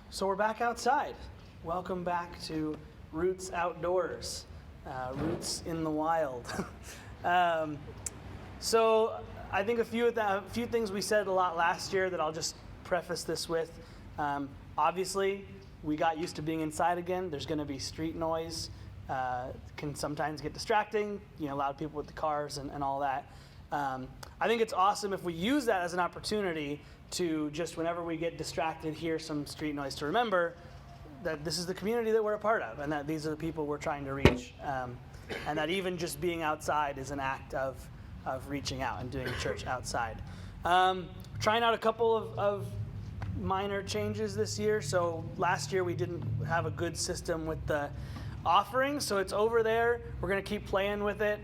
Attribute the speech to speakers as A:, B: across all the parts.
A: So we're back outside. Welcome back to Roots Outdoors, Roots in the Wild. So I think a few things we said a lot last year that I'll just preface this with. Obviously, we got used to being inside again. There's going to be street noise. Can sometimes get distracting, loud people with the cars and all that. I think it's awesome if we use that as an opportunity to just, whenever we get distracted, hear some street noise, to remember that this is the community that we're a part of and that these are the people we're trying to reach. And that even just being outside is an act of reaching out and doing church outside. Trying out a couple of minor changes this year. So last year we didn't have a good system with the offering, so it's over there. We're going to keep playing with it.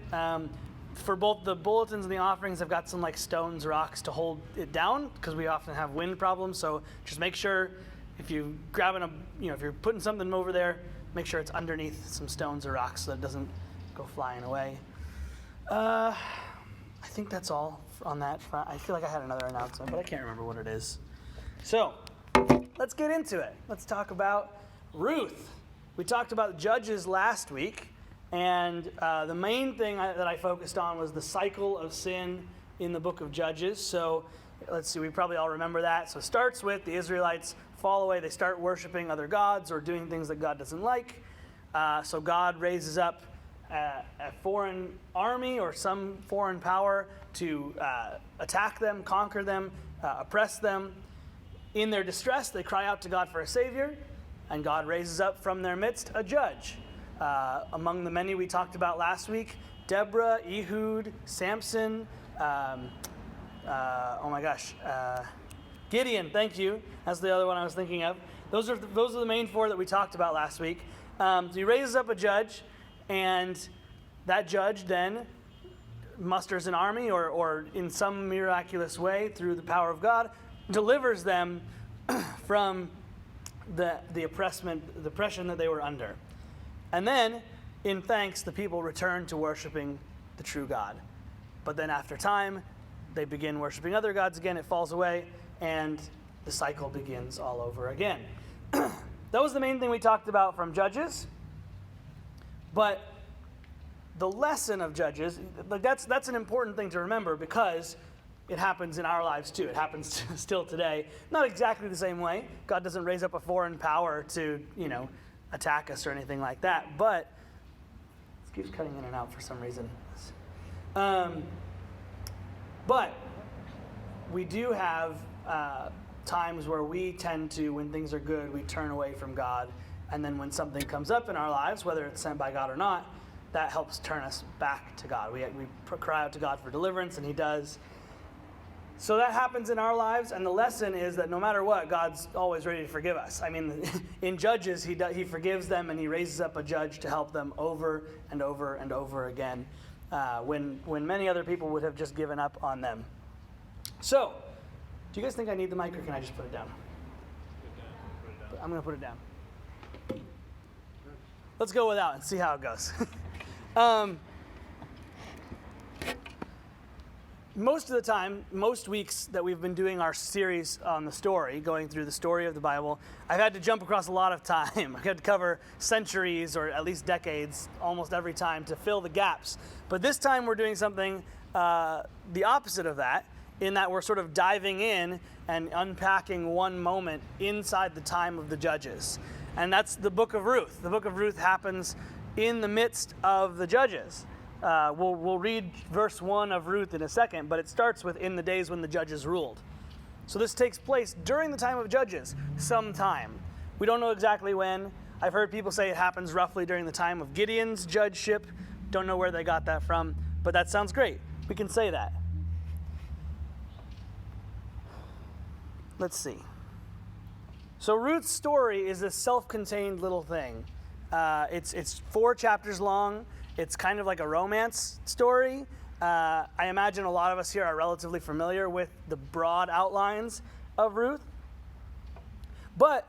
A: For both the bulletins and the offerings, I've got some stones, rocks to hold it down because we often have wind problems. So just make sure if you're if you're putting something over there, make sure it's underneath some stones or rocks so that it doesn't go flying away. I think that's all on that front. I feel like I had another announcement, but I can't remember what it is. So let's get into it. Let's talk about Ruth. We talked about Judges last week. And the main thing that I focused on was the cycle of sin in the book of Judges. So let's see, we probably all remember that. So it starts with the Israelites fall away. They start worshiping other gods or doing things that God doesn't like. So God raises up a foreign army or some foreign power to attack them, conquer them, oppress them. In their distress, they cry out to God for a savior. And God raises up from their midst a judge. Among the many we talked about last week, Deborah, Ehud, Samson, Gideon, thank you. That's the other one I was thinking of. Those are the main four that we talked about last week. So he raises up a judge, and that judge then musters an army or in some miraculous way, through the power of God, delivers them from the oppression that they were under. And then, in thanks, the people return to worshiping the true God. But then after time, they begin worshiping other gods again, it falls away, and the cycle begins all over again. That was the main thing we talked about from Judges. But the lesson of Judges, that's an important thing to remember because it happens in our lives too. It happens still today. Not exactly the same way. God doesn't raise up a foreign power to, attack us or anything like that, but it keeps cutting in and out for some reason. But we do have times where we tend to, when things are good, we turn away from God, and then when something comes up in our lives, whether it's sent by God or not, that helps turn us back to God. We cry out to God for deliverance, and He does. So that happens in our lives, and the lesson is that no matter what, God's always ready to forgive us. I mean, in Judges, He forgives them, and He raises up a judge to help them over and over and over again, when many other people would have just given up on them. So, do you guys think I need the mic, or can I just put it down? I'm going to put it down. Let's go without and see how it goes. Most of the time, most weeks that we've been doing our series on the story, going through the story of the Bible, I've had to jump across a lot of time. I've had to cover centuries or at least decades almost every time to fill the gaps. But this time we're doing something the opposite of that, in that we're sort of diving in and unpacking one moment inside the time of the Judges. And that's the book of Ruth. The book of Ruth happens in the midst of the Judges. We'll read verse 1 of Ruth in a second, but it starts with in the days when the judges ruled. So this takes place during the time of Judges, sometime. We don't know exactly when. I've heard people say it happens roughly during the time of Gideon's judgeship. Don't know where they got that from, but that sounds great. We can say that. Let's see. So Ruth's story is this self-contained little thing. It's 4 chapters long. It's kind of like a romance story. I imagine a lot of us here are relatively familiar with the broad outlines of Ruth. But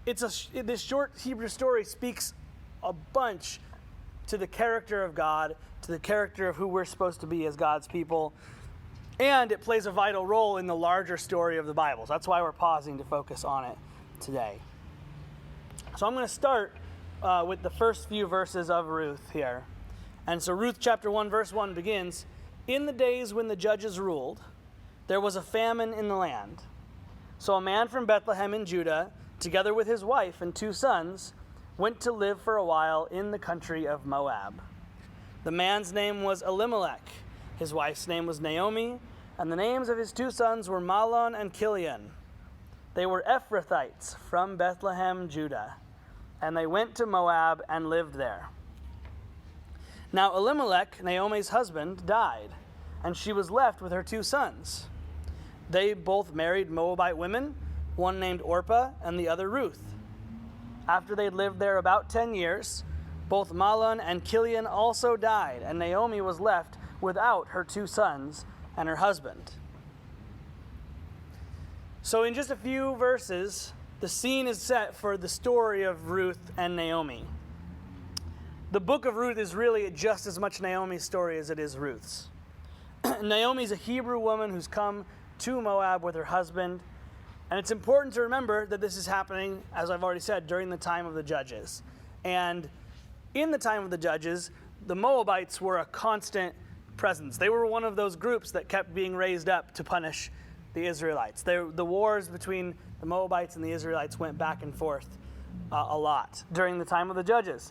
A: this short Hebrew story speaks a bunch to the character of God, to the character of who we're supposed to be as God's people, And it plays a vital role in the larger story of the Bible. So that's why we're pausing to focus on it today. So I'm going to start with the first few verses of Ruth here. And so Ruth chapter 1, verse 1 begins, "In the days when the judges ruled, there was a famine in the land. So a man from Bethlehem in Judah, together with his wife and 2 sons, went to live for a while in the country of Moab. The man's name was Elimelech, his wife's name was Naomi, and the names of his 2 sons were Mahlon and Chilion. They were Ephrathites from Bethlehem, Judah, and they went to Moab and lived there. Now Elimelech, Naomi's husband, died, and she was left with her 2 sons. They both married Moabite women, one named Orpah and the other Ruth. After they had lived there about 10 years, both Mahlon and Chilion also died, and Naomi was left without her 2 sons and her husband." So in just a few verses, the scene is set for the story of Ruth and Naomi. The book of Ruth is really just as much Naomi's story as it is Ruth's. Naomi's a Hebrew woman who's come to Moab with her husband. And it's important to remember that this is happening, as I've already said, during the time of the judges. And in the time of the judges, the Moabites were a constant presence. They were one of those groups that kept being raised up to punish the Israelites. The wars between the Moabites and the Israelites went back and forth a lot during the time of the judges.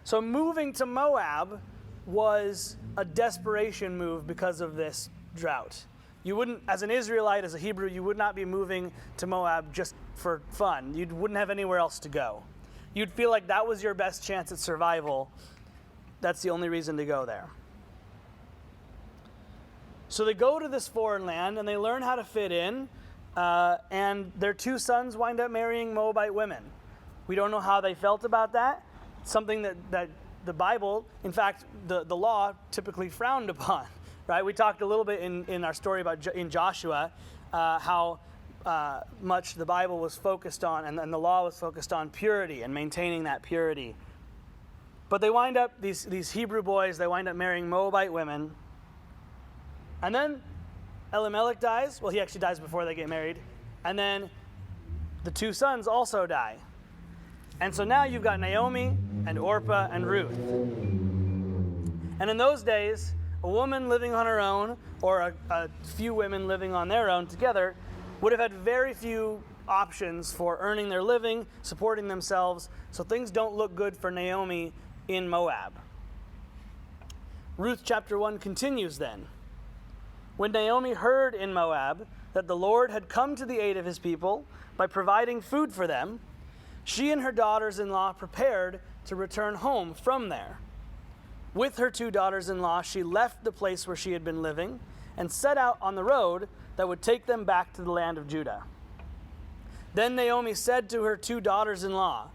A: So moving to Moab was a desperation move because of this drought. You wouldn't, as an Israelite, as a Hebrew, you would not be moving to Moab just for fun. You wouldn't have anywhere else to go. You'd feel like that was your best chance at survival. That's the only reason to go there. So they go to this foreign land and they learn how to fit in, and their 2 sons wind up marrying Moabite women. We don't know how they felt about that. It's something that the Bible, in fact, the law typically frowned upon. Right? We talked a little bit in our story about in Joshua how much the Bible was focused on and the law was focused on purity and maintaining that purity. But they wind up, these Hebrew boys, they wind up marrying Moabite women. And then Elimelech dies. Well, he actually dies before they get married. And then the 2 sons also die. And so now you've got Naomi and Orpah and Ruth. And in those days, a woman living on her own, or a few women living on their own together, would have had very few options for earning their living, supporting themselves, so things don't look good for Naomi in Moab. Ruth chapter 1 continues then. "When Naomi heard in Moab that the Lord had come to the aid of his people by providing food for them, she and her daughters-in-law prepared to return home from there. With her 2 daughters-in-law, she left the place where she had been living and set out on the road that would take them back to the land of Judah. Then Naomi said to her 2 daughters-in-law,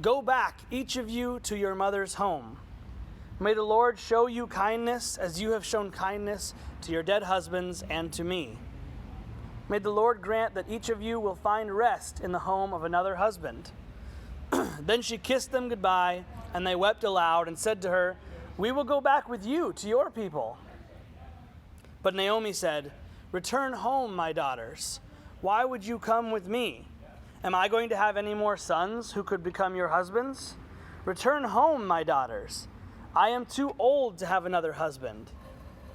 A: 'Go back, each of you, to your mother's home. May the Lord show you kindness as you have shown kindness to your dead husbands and to me. May the Lord grant that each of you will find rest in the home of another husband.' Then she kissed them goodbye, and they wept aloud and said to her, 'We will go back with you to your people.' But Naomi said, 'Return home, my daughters. Why would you come with me? Am I going to have any more sons who could become your husbands? Return home, my daughters. I am too old to have another husband.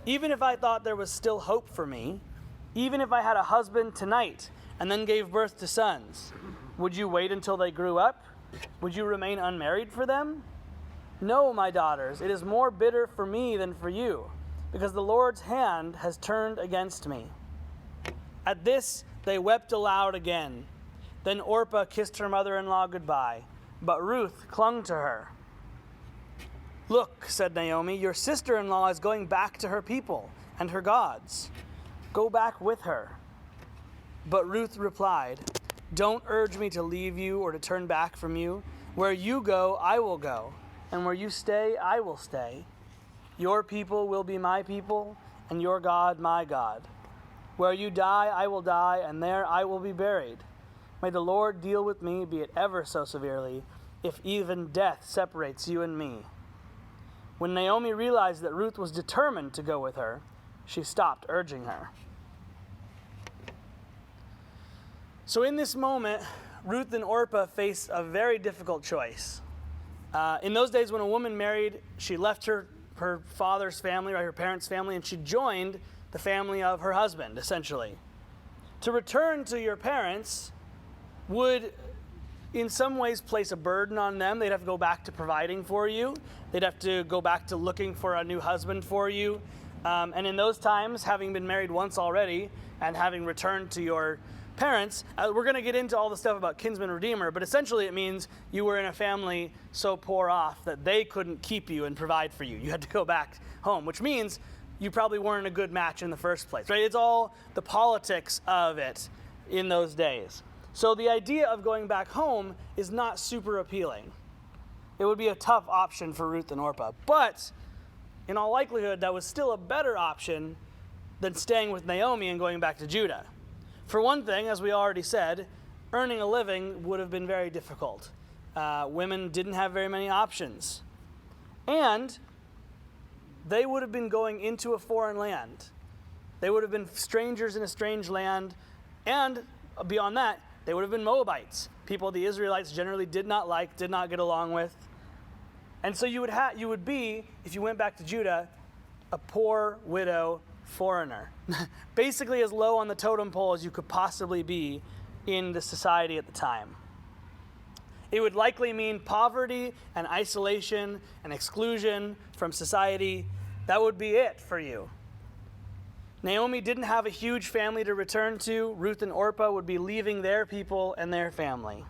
A: Even if I thought there was still hope for me, even if I had a husband tonight and then gave birth to sons, would you wait until they grew up? Would you remain unmarried for them? No, my daughters, it is more bitter for me than for you, because the Lord's hand has turned against me.' At this, they wept aloud again. Then Orpah kissed her mother-in-law goodbye, but Ruth clung to her. 'Look,' said Naomi, 'your sister-in-law is going back to her people and her gods. Go back with her.' But Ruth replied, 'Don't urge me to leave you or to turn back from you. Where you go, I will go, and where you stay, I will stay. Your people will be my people, and your God my God. Where you die, I will die, and there I will be buried. May the Lord deal with me, be it ever so severely, if even death separates you and me.' When Naomi realized that Ruth was determined to go with her, she stopped urging her. So in this moment, Ruth and Orpah face a very difficult choice. In those days when a woman married, she left her father's family, or her parents' family, and she joined the family of her husband, essentially. To return to your parents would, in some ways, place a burden on them. They'd have to go back to providing for you. They'd have to go back to looking for a new husband for you. And in those times, having been married once already and having returned to your parents, we're going to get into all the stuff about kinsman redeemer, but essentially it means you were in a family so poor off that they couldn't keep you and provide for you. You had to go back home, which means you probably weren't a good match in the first place, right? It's all the politics of it in those days. So the idea of going back home is not super appealing. It would be a tough option for Ruth and Orpah, but in all likelihood, that was still a better option than staying with Naomi and going back to Judah. For one thing, as we already said, earning a living would have been very difficult. Women didn't have very many options. And they would have been going into a foreign land. They would have been strangers in a strange land. And beyond that, they would have been Moabites, people the Israelites generally did not like, did not get along with. And so you would be, if you went back to Judah, a poor widow foreigner, basically as low on the totem pole as you could possibly be in the society at the time. It would likely mean poverty and isolation and exclusion from society. That would be it for you. Naomi didn't have a huge family to return to. Ruth and Orpah would be leaving their people and their family.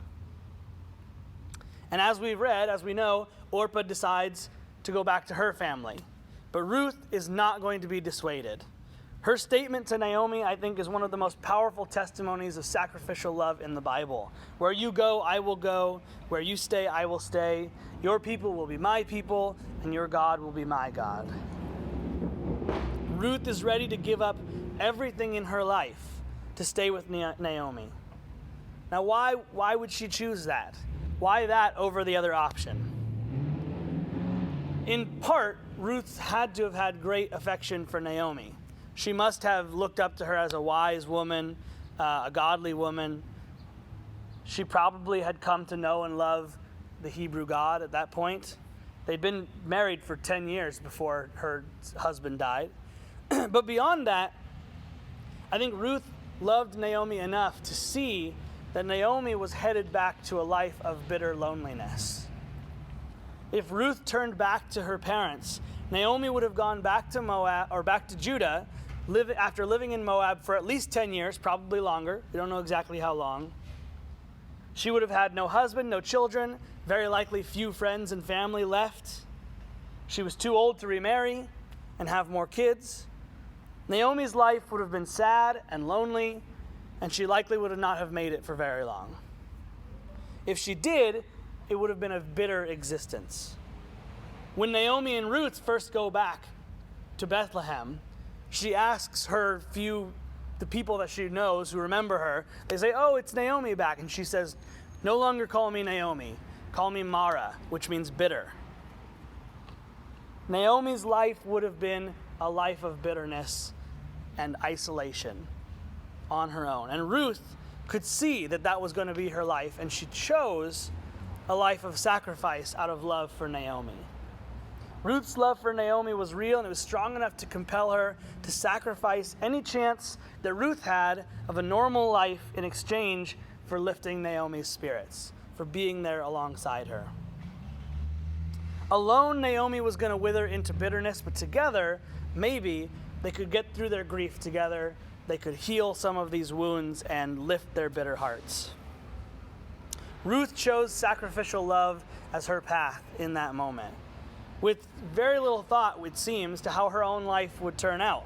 A: And as we've read, as we know, Orpah decides to go back to her family. But Ruth is not going to be dissuaded. Her statement to Naomi, I think, is one of the most powerful testimonies of sacrificial love in the Bible. Where you go, I will go. Where you stay, I will stay. Your people will be my people, and your God will be my God. Ruth is ready to give up everything in her life to stay with Naomi. Now, why would she choose that? Why that over the other option? In part, Ruth had to have had great affection for Naomi. She must have looked up to her as a wise woman, a godly woman. She probably had come to know and love the Hebrew God at that point. They'd been married for 10 years before her husband died. But beyond that, I think Ruth loved Naomi enough to see that Naomi was headed back to a life of bitter loneliness. If Ruth turned back to her parents, Naomi would have gone back to Moab or back to Judah after living in Moab for at least 10 years, probably longer. We don't know exactly how long. She would have had no husband, no children, very likely few friends and family left. She was too old to remarry and have more kids. Naomi's life would have been sad and lonely, and she likely would have not have made it for very long. If she did, it would have been a bitter existence. When Naomi and Ruth first go back to Bethlehem, she asks the people that she knows who remember her, they say, "Oh, it's Naomi back." And she says, "No longer call me Naomi, call me Mara," which means bitter. Naomi's life would have been a life of bitterness and isolation on her own. And Ruth could see that that was going to be her life, and she chose a life of sacrifice out of love for Naomi. Ruth's love for Naomi was real, and it was strong enough to compel her to sacrifice any chance that Ruth had of a normal life in exchange for lifting Naomi's spirits, for being there alongside her. Alone, Naomi was going to wither into bitterness, but together, maybe they could get through their grief together. They could heal some of these wounds and lift their bitter hearts. Ruth chose sacrificial love as her path in that moment, with very little thought, it seems, to how her own life would turn out.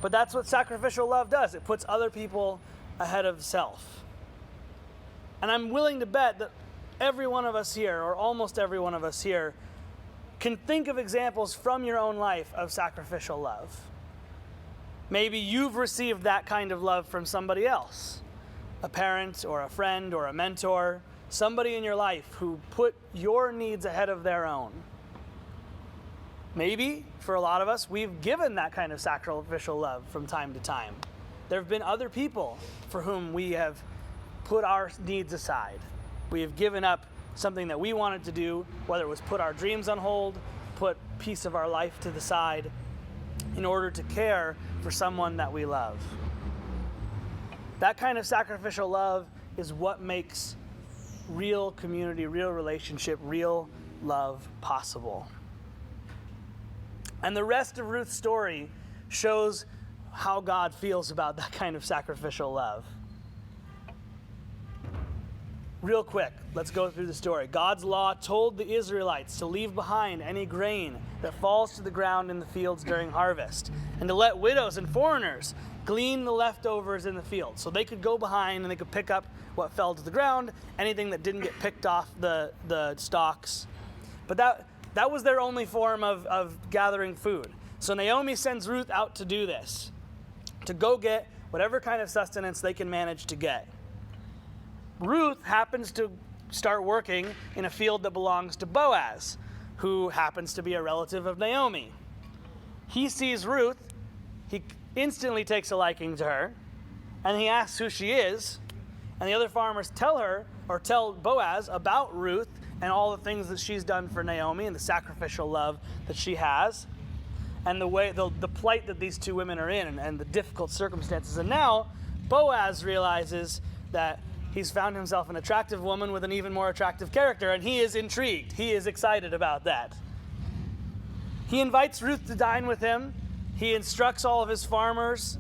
A: But that's what sacrificial love does. It puts other people ahead of self. And I'm willing to bet that every one of us here, or almost every one of us here, can think of examples from your own life of sacrificial love. Maybe you've received that kind of love from somebody else, a parent or a friend or a mentor, somebody in your life who put your needs ahead of their own. maybe for a lot of us, we've given that kind of sacrificial love from time to time. There have been other people for whom we have put our needs aside. We have given up something that we wanted to do, whether it was put our dreams on hold, put a piece of our life to the side in order to care for someone that we love. That kind of sacrificial love is what makes real community, real relationship, real love possible. And the rest of Ruth's story shows how God feels about that kind of sacrificial love. Real quick, let's go through the story. God's law told the Israelites to leave behind any grain that falls to the ground in the fields during harvest, and to let widows and foreigners glean the leftovers in the field. So they could go behind and they could pick up what fell to the ground, anything that didn't get picked off the stalks. But that was their only form of gathering food. So Naomi sends Ruth out to do this, to go get whatever kind of sustenance they can manage to get. Ruth happens to start working in a field that belongs to Boaz, who happens to be a relative of Naomi. He sees Ruth, he instantly takes a liking to her, and he asks who she is, and the other farmers tell Boaz about Ruth and all the things that she's done for Naomi and the sacrificial love that she has, and the plight that these two women are in and the difficult circumstances. And now Boaz realizes that he's found himself an attractive woman with an even more attractive character, and he is intrigued. He is excited about that. He invites Ruth to dine with him. He instructs all of his farmers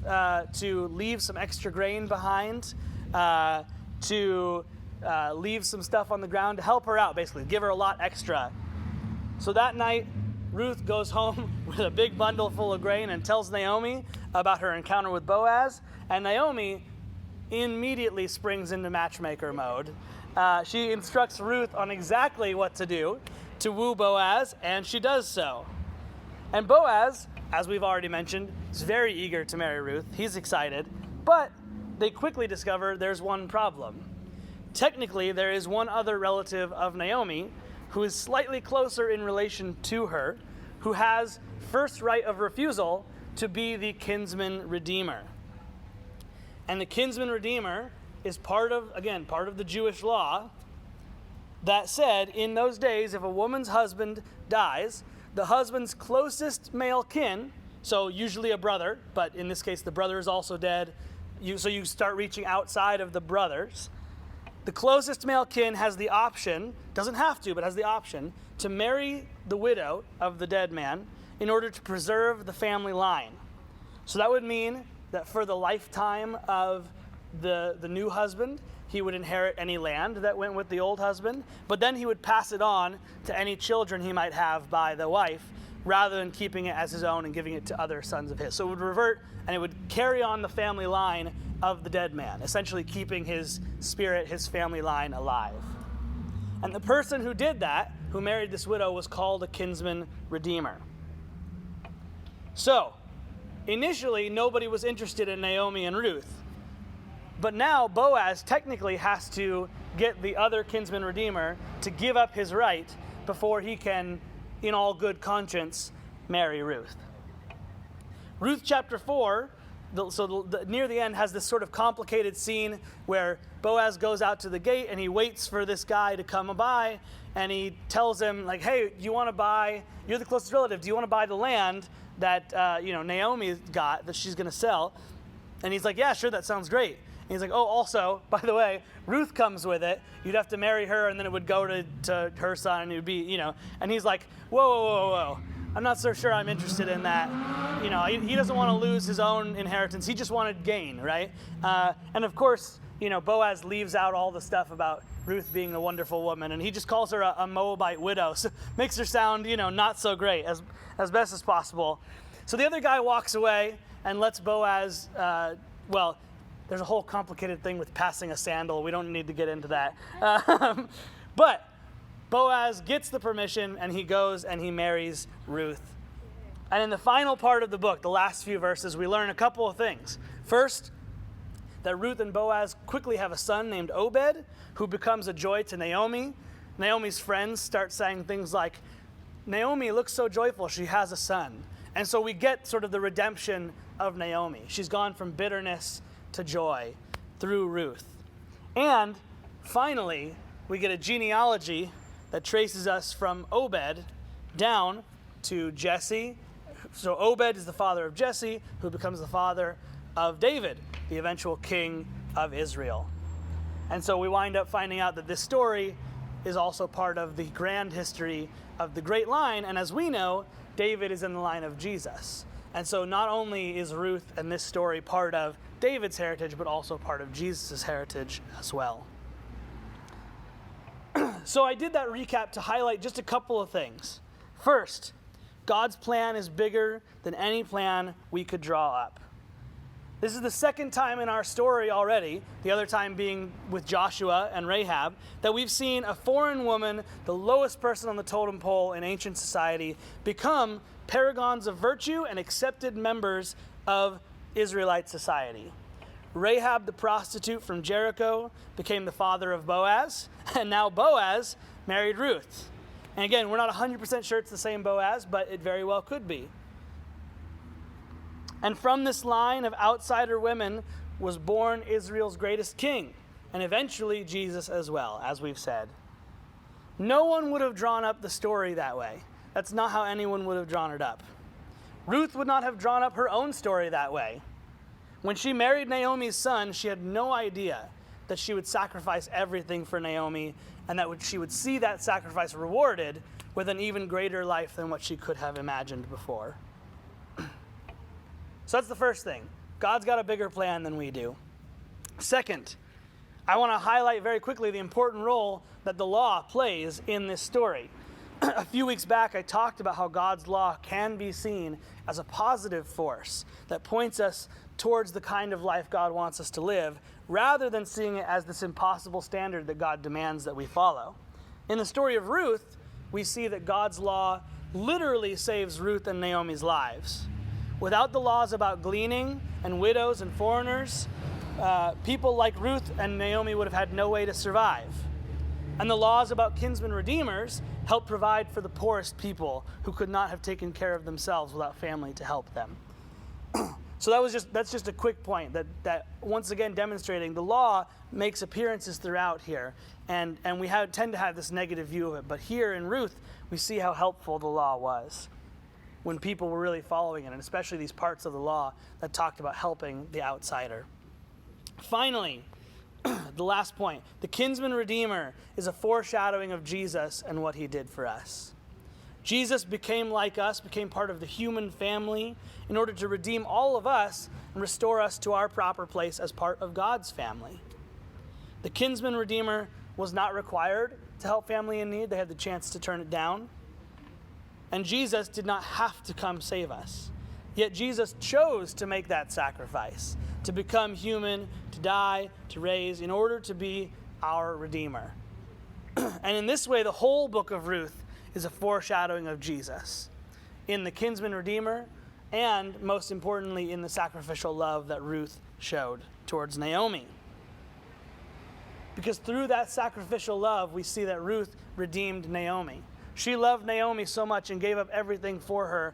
A: to leave some extra grain behind, to leave some stuff on the ground to help her out, basically, give her a lot extra. So that night, Ruth goes home with a big bundle full of grain and tells Naomi about her encounter with Boaz, and Naomi immediately springs into matchmaker mode. She instructs Ruth on exactly what to do to woo Boaz, and she does so. And Boaz, as we've already mentioned, is very eager to marry Ruth. He's excited, but they quickly discover there's one problem. Technically, there is one other relative of Naomi who is slightly closer in relation to her, who has first right of refusal to be the kinsman redeemer. And the kinsman redeemer is part of the Jewish law that said in those days, if a woman's husband dies, the husband's closest male kin, so usually a brother, but in this case the brother is also dead, so you start reaching outside of the brothers. The closest male kin has the option, doesn't have to, but has the option to marry the widow of the dead man in order to preserve the family line. So that would mean that for the lifetime of the new husband, he would inherit any land that went with the old husband, but then he would pass it on to any children he might have by the wife, rather than keeping it as his own and giving it to other sons of his. So it would revert, and it would carry on the family line of the dead man, essentially keeping his spirit, his family line alive. And the person who did that, who married this widow, was called a kinsman redeemer. So, initially, nobody was interested in Naomi and Ruth. But now Boaz technically has to get the other kinsman redeemer to give up his right before he can, in all good conscience, marry Ruth. Ruth chapter 4, near the end, has this sort of complicated scene where Boaz goes out to the gate and he waits for this guy to come by, and he tells him, like, hey, you're the closest relative, do you want to buy the land that Naomi got that she's going to sell? And he's like, yeah, sure, that sounds great. And he's like, oh, also, by the way, Ruth comes with it. You'd have to marry her, and then it would go to her son, and it would be, And he's like, whoa. I'm not so sure I'm interested in that. He doesn't want to lose his own inheritance. He just wanted gain, right? And of course, Boaz leaves out all the stuff about Ruth being a wonderful woman, and he just calls her a Moabite widow. So makes her sound, not so great as best as possible. So the other guy walks away and lets Boaz, there's a whole complicated thing with passing a sandal. We don't need to get into that. But Boaz gets the permission, and he goes and he marries Ruth. And in the final part of the book, the last few verses, we learn a couple of things. First, that Ruth and Boaz quickly have a son named Obed, who becomes a joy to Naomi. Naomi's friends start saying things like, Naomi looks so joyful. She has a son. And so we get sort of the redemption of Naomi. She's gone from bitterness to joy through Ruth. And finally, we get a genealogy that traces us from Obed down to Jesse. So Obed is the father of Jesse, who becomes the father of David, the eventual king of Israel. And so we wind up finding out that this story is also part of the grand history of the great line. And as we know, David is in the line of Jesus. And so not only is Ruth and this story part of David's heritage, but also part of Jesus' heritage as well. So I did that recap to highlight just a couple of things. First, God's plan is bigger than any plan we could draw up. This is the second time in our story already, the other time being with Joshua and Rahab, that we've seen a foreign woman, the lowest person on the totem pole in ancient society, become paragons of virtue and accepted members of Israelite society. Rahab, the prostitute from Jericho, became the father of Boaz, and now Boaz married Ruth. And again, we're not 100% sure it's the same Boaz, but it very well could be. And from this line of outsider women was born Israel's greatest king, and eventually Jesus as well, as we've said. No one would have drawn up the story that way. That's not how anyone would have drawn it up. Ruth would not have drawn up her own story that way. When she married Naomi's son, she had no idea that she would sacrifice everything for Naomi, and that she would see that sacrifice rewarded with an even greater life than what she could have imagined before. So that's the first thing. God's got a bigger plan than we do. Second, I want to highlight very quickly the important role that the law plays in this story. A few weeks back, I talked about how God's law can be seen as a positive force that points us towards the kind of life God wants us to live, rather than seeing it as this impossible standard that God demands that we follow. In the story of Ruth, we see that God's law literally saves Ruth and Naomi's lives. Without the laws about gleaning and widows and foreigners, people like Ruth and Naomi would have had no way to survive. And the laws about kinsman redeemers help provide for the poorest people who could not have taken care of themselves without family to help them. So that's just a quick point that once again demonstrating the law makes appearances throughout here, and we tend to have this negative view of it. But here in Ruth, we see how helpful the law was when people were really following it, and especially these parts of the law that talked about helping the outsider. Finally, the last point, the kinsman redeemer is a foreshadowing of Jesus and what he did for us. Jesus became like us, became part of the human family in order to redeem all of us and restore us to our proper place as part of God's family. The kinsman redeemer was not required to help family in need. They had the chance to turn it down. And Jesus did not have to come save us. Yet Jesus chose to make that sacrifice, to become human, to die, to raise, in order to be our Redeemer. And in this way, the whole book of Ruth is a foreshadowing of Jesus in the kinsman redeemer, and most importantly, in the sacrificial love that Ruth showed towards Naomi. Because through that sacrificial love, we see that Ruth redeemed Naomi. She loved Naomi so much and gave up everything for her.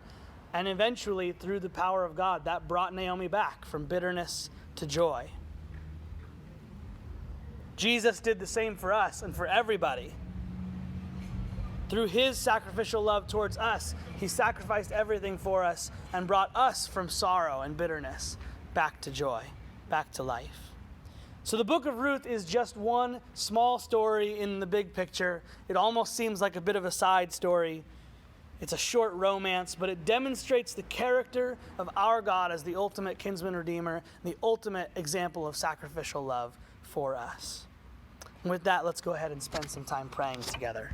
A: And eventually, through the power of God, that brought Naomi back from bitterness to joy. Jesus did the same for us and for everybody. Through his sacrificial love towards us, he sacrificed everything for us and brought us from sorrow and bitterness back to joy, back to life. So the book of Ruth is just one small story in the big picture. It almost seems like a bit of a side story. It's a short romance, but it demonstrates the character of our God as the ultimate kinsman redeemer, the ultimate example of sacrificial love for us. And with that, let's go ahead and spend some time praying together.